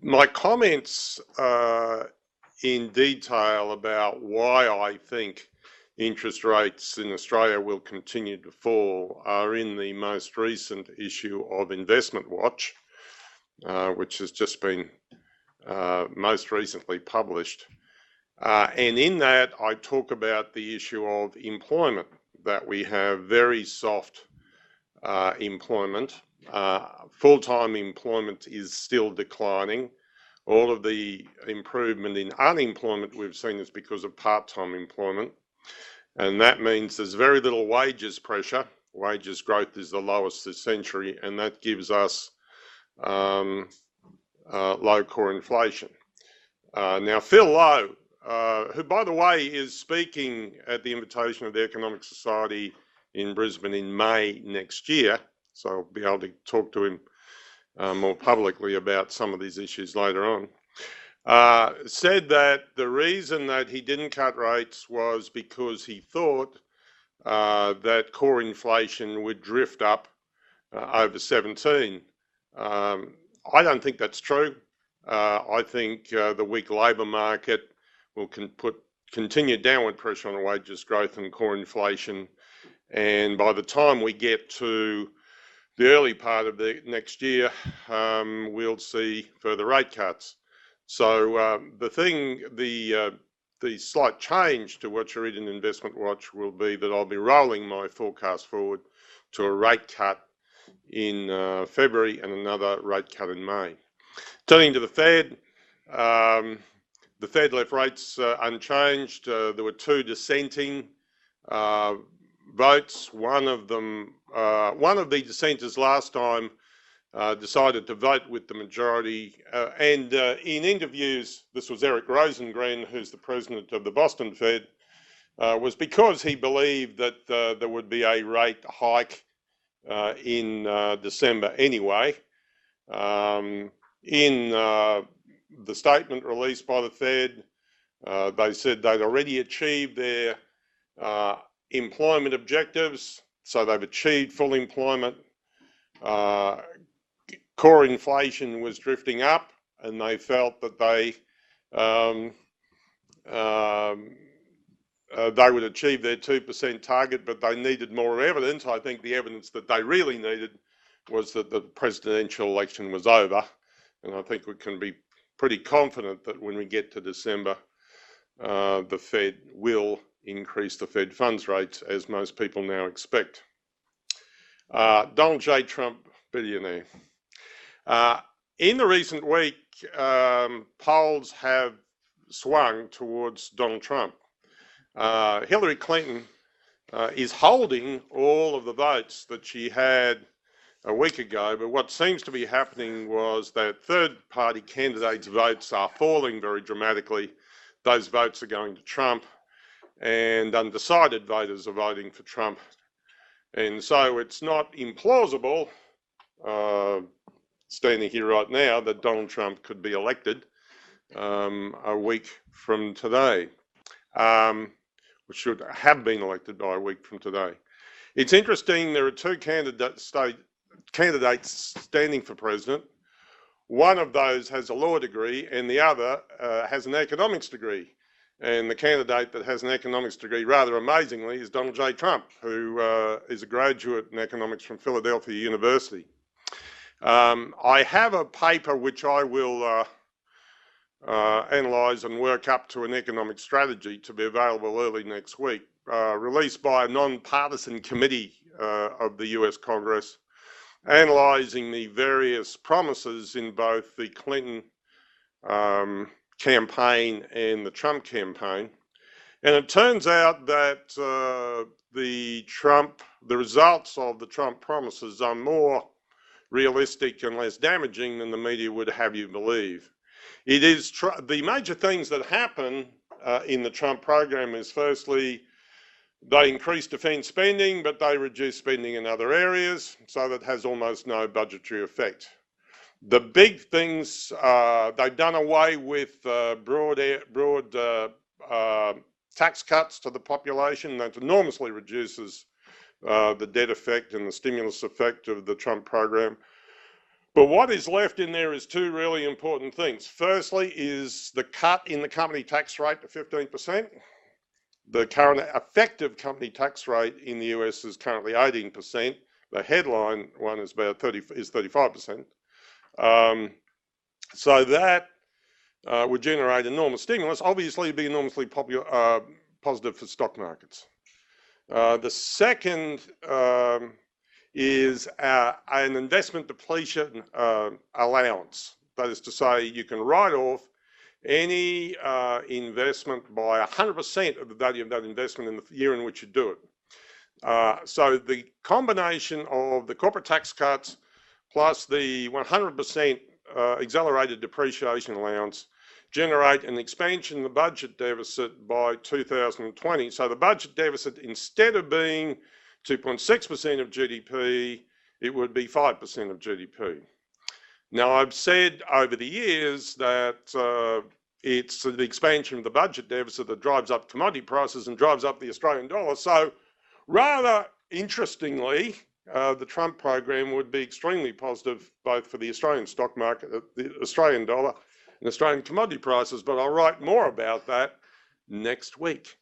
My comments in detail about why I think interest rates in Australia will continue to fall are in the most recent issue of Investment Watch, which has just been most recently published. And in that, I talk about the issue of employment, that we have very soft employment. Full-time employment is still declining. All of the improvement in unemployment we've seen is because of part-time employment. And that means there's very little wages pressure. Wages growth is the lowest this century, and that gives us low core inflation. Now, Phil Lowe, who, by the way, is speaking at the invitation of the Economic Society in Brisbane in May next year, so I'll be able to talk to him more publicly about some of these issues later on, said that the reason that he didn't cut rates was because he thought that core inflation would drift up over 17. I don't think that's true. I think the weak labour market will put continued downward pressure on wages growth and core inflation. And by the time we get to the early part of the next year, we'll see further rate cuts. So the slight change to what you read in Investment Watch will be that I'll be rolling my forecast forward to a rate cut in February and another rate cut in May. Turning to the Fed left rates unchanged. There were two dissenting votes. One of the dissenters last time decided to vote with the majority, and in interviews, this was Eric Rosengren, who's the president of the Boston Fed, was because he believed that there would be a rate hike in December anyway. In the statement released by the Fed, they said they'd already achieved their employment objectives, so they've achieved full employment. Core inflation was drifting up, and they felt that they would achieve their 2% target, but they needed more evidence. I think the evidence that they really needed was that the presidential election was over, and I think we can be pretty confident that when we get to December, the Fed will increase the Fed funds rates, as most people now expect. Donald J. Trump, billionaire. In the recent week, polls have swung towards Donald Trump. Hillary Clinton is holding all of the votes that she had a week ago, but what seems to be happening was that third-party candidates' votes are falling very dramatically. Those votes are going to Trump, and undecided voters are voting for Trump. And so it's not implausible, standing here right now, that Donald Trump could be elected a week from today, or should have been elected by a week from today. It's interesting, there are two candidates standing for president. One of those has a law degree and the other has an economics degree. And the candidate that has an economics degree, rather amazingly, is Donald J. Trump, who is a graduate in economics from Philadelphia University. I have a paper which I will analyse and work up to an economic strategy to be available early next week, released by a non-partisan committee of the US Congress, analysing the various promises in both the Clinton campaign and the Trump campaign. And it turns out that the results of the Trump promises are more realistic and less damaging than the media would have you believe. It is the major things that happen in the Trump program is, firstly, they increase defence spending, but they reduce spending in other areas, so that has almost no budgetary effect. The big things, they've done away with broad tax cuts to the population. That enormously reduces the debt effect and the stimulus effect of the Trump program. But what is left in there is two really important things. Firstly is the cut in the company tax rate to 15%. The current effective company tax rate in the US is currently 18%. The headline one is about 35%. So that would generate enormous stimulus. Obviously, it'd be enormously positive for stock markets. The second is an investment depletion allowance. That is to say, you can write off any investment by 100% of the value of that investment in the year in which you do it. So the combination of the corporate tax cuts plus the 100% accelerated depreciation allowance generate an expansion in the budget deficit by 2020. So the budget deficit, instead of being 2.6% of GDP, it would be 5% of GDP. Now, I've said over the years that it's the expansion of the budget deficit that drives up commodity prices and drives up the Australian dollar. So rather interestingly, the Trump program would be extremely positive both for the Australian stock market, the Australian dollar, and Australian commodity prices, but I'll write more about that next week.